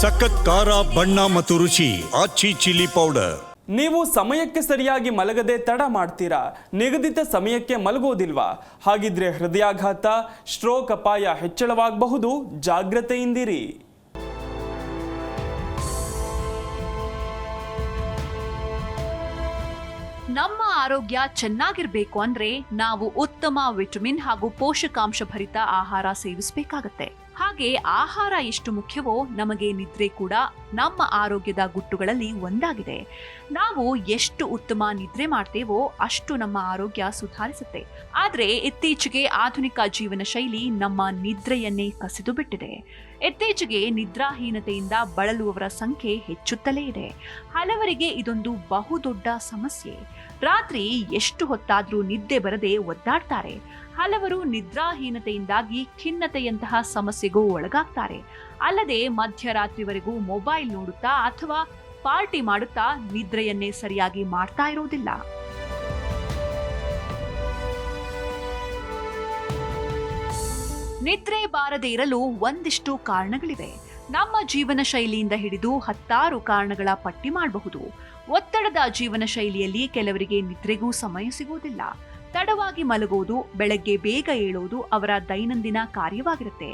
ಸಖತ್ ಖಾರ ಬಣ್ಣ ಮತ್ತು ರುಚಿ ಆಚಿ ಚಿಲ್ಲಿ ಪೌಡರ್. ನೀವು ಸಮಯಕ್ಕೆ ಸರಿಯಾಗಿ ಮಲಗದೆ ತಡ ಮಾಡ್ತೀರಾ? ನಿಗದಿತ ಸಮಯಕ್ಕೆ ಮಲಗೋದಿಲ್ವಾ? ಹಾಗಿದ್ರೆ ಹೃದಯಾಘಾತ, ಸ್ಟ್ರೋಕ್ ಅಪಾಯ ಹೆಚ್ಚಳವಾಗಬಹುದು. ಜಾಗ್ರತೆಯಿಂದಿರಿ. ನಮ್ಮ ಆರೋಗ್ಯ ಚೆನ್ನಾಗಿರ್ಬೇಕು ಅಂದ್ರೆ ನಾವು ಉತ್ತಮ ವಿಟಮಿನ್ ಹಾಗೂ ಪೋಷಕಾಂಶ ಭರಿತ ಆಹಾರ ಸೇವಿಸಬೇಕಾಗತ್ತೆ. ಹಾಗೆ ಆಹಾರ ಎಷ್ಟು ಮುಖ್ಯವೋ ನಮಗೆ ನಿದ್ರೆ ಕೂಡ ನಮ್ಮ ಆರೋಗ್ಯದ ಗುಟ್ಟುಗಳಲ್ಲಿ ಒಂದಾಗಿದೆ. ನಾವು ಎಷ್ಟು ಉತ್ತಮ ನಿದ್ರೆ ಮಾಡ್ತೇವೋ ಅಷ್ಟು ನಮ್ಮ ಆರೋಗ್ಯ ಸುಧಾರಿಸುತ್ತೆ. ಆದ್ರೆ ಇತ್ತೀಚೆಗೆ ಆಧುನಿಕ ಜೀವನ ಶೈಲಿ ನಮ್ಮ ನಿದ್ರೆಯನ್ನೇ ಕಸಿದು ಬಿಟ್ಟಿದೆ. ಇತ್ತೀಚೆಗೆ ನಿದ್ರಾಹೀನತೆಯಿಂದ ಬಳಲುವವರ ಸಂಖ್ಯೆ ಹೆಚ್ಚುತ್ತಲೇ ಇದೆ. ಹಲವರಿಗೆ ಇದೊಂದು ಬಹುದೊಡ್ಡ ಸಮಸ್ಯೆ. ರಾತ್ರಿ ಎಷ್ಟು ಹೊತ್ತಾದ್ರೂ ನಿದ್ದೆ ಬರದೆ ಒದ್ದಾಡ್ತಾರೆ. ಹಲವರು ನಿದ್ರಾಹೀನತೆಯಿಂದಾಗಿ ಖಿನ್ನತೆಯಂತಹ ಸಮಸ್ಯೆಗೂ ಒಳಗಾಗ್ತಾರೆ. ಅಲ್ಲದೆ ಮಧ್ಯರಾತ್ರಿವರೆಗೂ ಮೊಬೈಲ್ ನೋಡುತ್ತಾ ಅಥವಾ ಪಾರ್ಟಿ ಮಾಡುತ್ತಾ ನಿದ್ರೆಯನ್ನೇ ಸರಿಯಾಗಿ ಮಾಡ್ತಾ ಇರೋದಿಲ್ಲ. ನಿದ್ರೆ ಬಾರದೇ ಇರಲು ಒಂದಿಷ್ಟು ಕಾರಣಗಳಿವೆ. ನಮ್ಮ ಜೀವನ ಶೈಲಿಯಿಂದ ಹಿಡಿದು 10 ಕಾರಣಗಳ ಪಟ್ಟಿ ಮಾಡಬಹುದು. ಒತ್ತಡದ ಜೀವನ ಶೈಲಿಯಲ್ಲಿ ಕೆಲವರಿಗೆ ನಿದ್ರೆಗೂ ಸಮಯ ಸಿಗುವುದಿಲ್ಲ. ತಡವಾಗಿ ಮಲಗುವುದು, ಬೆಳಗ್ಗೆ ಬೇಗ ಏಳೋದು ಅವರ ದೈನಂದಿನ ಕಾರ್ಯವಾಗಿರುತ್ತೆ.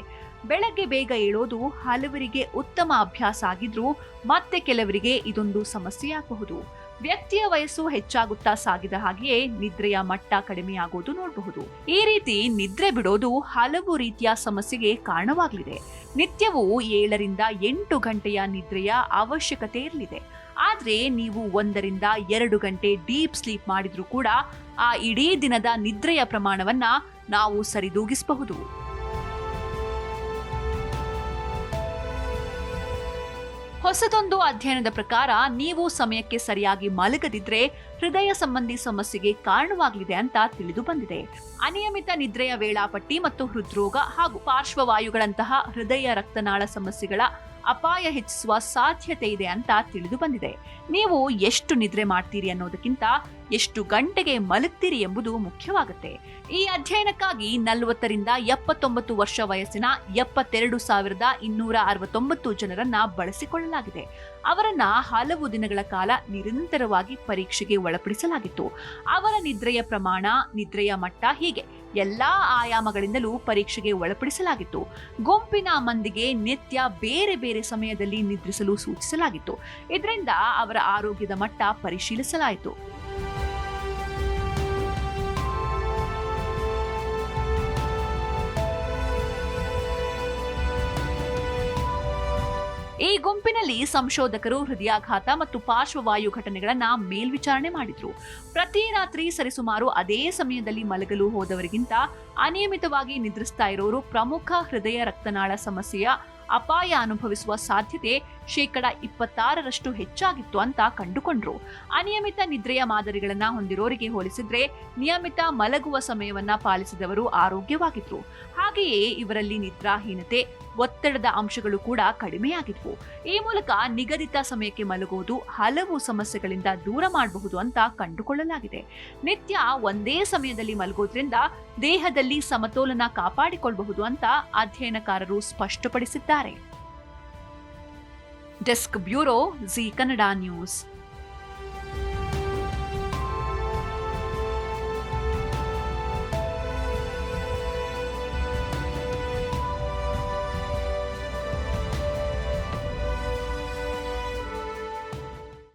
ಬೆಳಗ್ಗೆ ಬೇಗ ಏಳೋದು ಹಲವರಿಗೆ ಉತ್ತಮ ಅಭ್ಯಾಸ ಆಗಿದ್ರೂ ಮತ್ತೆ ಕೆಲವರಿಗೆ ಇದೊಂದು ಸಮಸ್ಯೆಯಾಗಬಹುದು. ವ್ಯಕ್ತಿಯ ವಯಸ್ಸು ಹೆಚ್ಚಾಗುತ್ತಾ ಸಾಗಿದ ಹಾಗೆಯೇ ನಿದ್ರೆಯ ಮಟ್ಟ ಕಡಿಮೆಯಾಗೋದು ನೋಡಬಹುದು. ಈ ರೀತಿ ನಿದ್ರೆ ಬಿಡೋದು ಹಲವು ರೀತಿಯ ಸಮಸ್ಯೆಗೆ ಕಾರಣವಾಗಲಿದೆ. ನಿತ್ಯವೂ 7 ರಿಂದ 8 ಗಂಟೆಯ ನಿದ್ರೆಯ ಅವಶ್ಯಕತೆ ಇರಲಿದೆ. ಆದ್ರೆ ನೀವು 1 ರಿಂದ 2 ಗಂಟೆ ಡೀಪ್ ಸ್ಲೀಪ್ ಮಾಡಿದ್ರೂ ಕೂಡ ಆ ಇಡೀ ದಿನದ ನಿದ್ರೆಯ ಪ್ರಮಾಣವನ್ನ ನಾವು ಸರಿದೂಗಿಸಬಹುದು. ಹೊಸದೊಂದು ಅಧ್ಯಯನದ ಪ್ರಕಾರ ನೀವು ಸಮಯಕ್ಕೆ ಸರಿಯಾಗಿ ಮಲಗದಿದ್ರೆ ಹೃದಯ ಸಂಬಂಧಿ ಸಮಸ್ಯೆಗೆ ಕಾರಣವಾಗಲಿದೆ ಅಂತ ತಿಳಿದು ಬಂದಿದೆ. ಅನಿಯಮಿತ ನಿದ್ರೆಯ ವೇಳಾಪಟ್ಟಿ ಮತ್ತು ಹೃದ್ರೋಗ ಹಾಗೂ ಪಾರ್ಶ್ವವಾಯುಗಳಂತಹ ಹೃದಯ ರಕ್ತನಾಳ ಸಮಸ್ಯೆಗಳ ಅಪಾಯ ಹೆಚ್ಚಿಸುವ ಸಾಧ್ಯತೆ ಇದೆ ಅಂತ ತಿಳಿದು ಬಂದಿದೆ. ನೀವು ಎಷ್ಟು ನಿದ್ರೆ ಮಾಡ್ತೀರಿ ಅನ್ನೋದಕ್ಕಿಂತ ಎಷ್ಟು ಗಂಟೆಗೆ ಮಲಗ್ತೀರಿ ಎಂಬುದು ಮುಖ್ಯವಾಗುತ್ತೆ. ಈ ಅಧ್ಯಯನಕ್ಕಾಗಿ 40 ರಿಂದ 79 ವರ್ಷ ವಯಸ್ಸಿನ 72,269 ಜನರನ್ನ ಬಳಸಿಕೊಳ್ಳಲಾಗಿದೆ. ಅವರನ್ನ ಹಲವು ದಿನಗಳ ಕಾಲ ನಿರಂತರವಾಗಿ ಪರೀಕ್ಷೆಗೆ ಒಳಪಡಿಸಲಾಗಿತ್ತು. ಅವರ ನಿದ್ರೆಯ ಪ್ರಮಾಣ, ನಿದ್ರೆಯ ಮಟ್ಟ ಹೀಗೆ ಎಲ್ಲಾ ಆಯಾಮಗಳಿಂದಲೂ ಪರೀಕ್ಷೆಗೆ ಒಳಪಡಿಸಲಾಗಿತ್ತು. ಗುಂಪಿನ ಮಂದಿಗೆ ನಿತ್ಯ ಬೇರೆ ಬೇರೆ ಸಮಯದಲ್ಲಿ ನಿದ್ರಿಸಲು ಸೂಚಿಸಲಾಗಿತ್ತು. ಇದರಿಂದ ಅವರ ಆರೋಗ್ಯದ ಮಟ್ಟ ಪರಿಶೀಲಿಸಲಾಯಿತು. ಈ ಗುಂಪಿನಲ್ಲಿ ಸಂಶೋಧಕರು ಹೃದಯಾಘಾತ ಮತ್ತು ಪಾರ್ಶ್ವವಾಯು ಘಟನೆಗಳನ್ನ ಮೇಲ್ವಿಚಾರಣೆ ಮಾಡಿದ್ರು. ಪ್ರತಿ ರಾತ್ರಿ ಸರಿಸುಮಾರು ಅದೇ ಸಮಯದಲ್ಲಿ ಮಲಗಲು ಹೋದವರಿಗಿಂತ ಅನಿಯಮಿತವಾಗಿ ನಿದ್ರಿಸ್ತಾ ಇರೋರು ಪ್ರಮುಖ ಹೃದಯ ರಕ್ತನಾಳ ಸಮಸ್ಯೆಯ ಅಪಾಯ ಅನುಭವಿಸುವ ಸಾಧ್ಯತೆ 26% ಹೆಚ್ಚಾಗಿತ್ತು ಅಂತ ಕಂಡುಕೊಂಡ್ರು. ಅನಿಯಮಿತ ನಿದ್ರೆಯ ಮಾದರಿಗಳನ್ನ ಹೊಂದಿರೋರಿಗೆ ಹೋಲಿಸಿದ್ರೆ ನಿಯಮಿತ ಮಲಗುವ ಸಮಯವನ್ನ ಪಾಲಿಸಿದವರು ಆರೋಗ್ಯವಾಗಿದ್ರು. ಹಾಗೆಯೇ ಇವರಲ್ಲಿ ನಿದ್ರಾಹೀನತೆ, ಒತ್ತಡದ ಅಂಶಗಳು ಕೂಡ ಕಡಿಮೆಯಾಗಿದ್ವು. ಈ ಮೂಲಕ ನಿಗದಿತ ಸಮಯಕ್ಕೆ ಮಲಗುವುದು ಹಲವು ಸಮಸ್ಯೆಗಳಿಂದ ದೂರ ಮಾಡಬಹುದು ಅಂತ ಕಂಡುಕೊಳ್ಳಲಾಗಿದೆ. ನಿತ್ಯ ಒಂದೇ ಸಮಯದಲ್ಲಿ ಮಲಗೋದ್ರಿಂದ ದೇಹದಲ್ಲಿ ಸಮತೋಲನ ಕಾಪಾಡಿಕೊಳ್ಳಬಹುದು ಅಂತ ಅಧ್ಯಯನಕಾರರು ಸ್ಪಷ್ಟಪಡಿಸಿದ್ದಾರೆ. Desk bureau, G Kannada news.